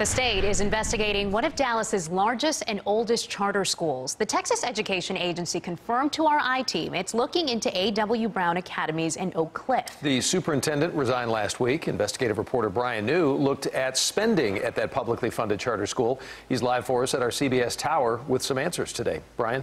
The state is investigating one of Dallas's largest and oldest charter schools. The Texas Education Agency confirmed to our I-team it's looking into A.W. Brown academies in Oak Cliff. The superintendent resigned last week. Investigative reporter Brian New looked at spending at that publicly funded charter school. He's live for us at our CBS tower with some answers today. Brian?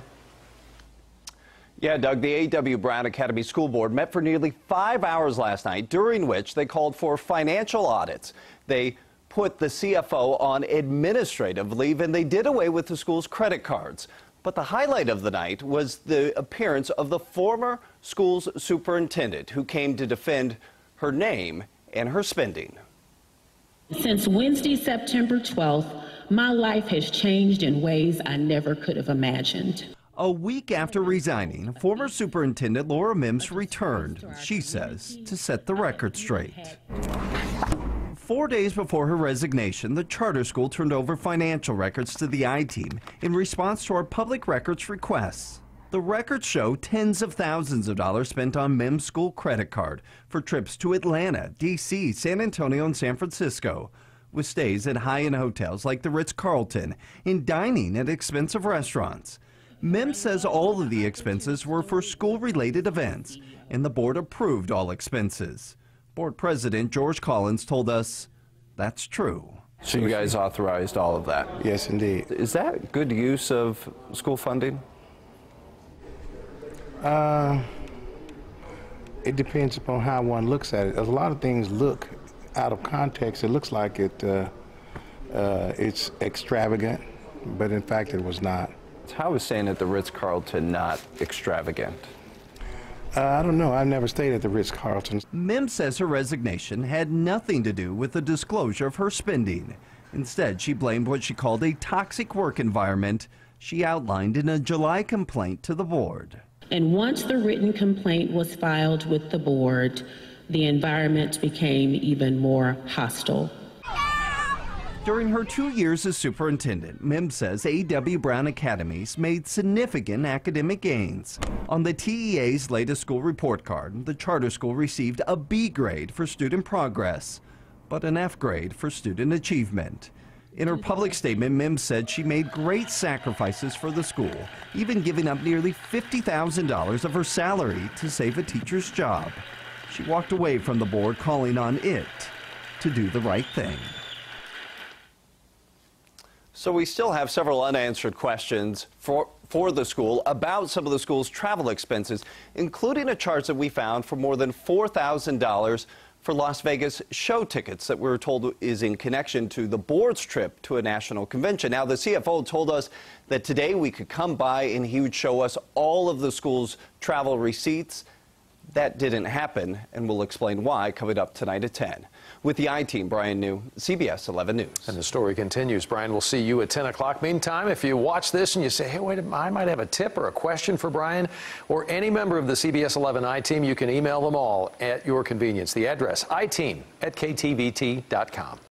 Yeah, Doug, the A.W. Brown Academy School Board met for nearly 5 hours last night, during which they called for financial audits. They put the CFO on administrative leave, and they did away with the school's credit cards. But the highlight of the night was the appearance of the former school's superintendent, who came to defend her name and her spending. Since Wednesday, September 12th, my life has changed in ways I never could have imagined. A week after resigning, former Superintendent Laura Mims returned, she says, to set the record straight. 4 days before her resignation, the charter school turned over financial records to the I-team in response to our public records requests. The records show tens of thousands of dollars spent on Mims' school credit card for trips to Atlanta, D.C., San Antonio, and San Francisco, with stays at high-end hotels like the Ritz-Carlton and dining at expensive restaurants. Mims says all of the expenses were for school-related events, and the board approved all expenses. Board President George Collins told us that's true. So you guys authorized all of that? Yes, indeed. Is that good use of school funding? It depends upon how one looks at it. A lot of things look out of context. It looks like it's extravagant, but in fact it was not. How is staying at the Ritz-Carlton not extravagant? I don't know. I've never stayed at the Ritz-Carlton. Mims says her resignation had nothing to do with the disclosure of her spending. Instead, she blamed what she called a toxic work environment she outlined in a July complaint to the board. And once the written complaint was filed with the board, the environment became even more hostile. During her 2 years as superintendent, Mims says A.W. Brown academies made significant academic gains. On the TEA's latest school report card, the charter school received a B grade for student progress, but an F grade for student achievement. In her public statement, Mims said she made great sacrifices for the school, even giving up nearly $50,000 of her salary to save a teacher's job. She walked away from the board, calling on it to do the right thing. So we still have several unanswered questions for the school about some of the school's travel expenses, including a charge that we found for more than $4,000 for Las Vegas show tickets that we were told is in connection to the board's trip to a national convention. Now, the CFO told us that today we could come by and he would show us all of the school's travel receipts. That didn't happen, and we'll explain why coming up tonight at 10. With the I-team, Brian New, CBS 11 News. And the story continues. Brian, we'll see you at 10 o'clock. Meantime, if you watch this and you say, hey, wait, I might have a tip or a question for Brian or any member of the CBS 11 I-team, you can email them all at your convenience. The address, I-team@ktvt.com.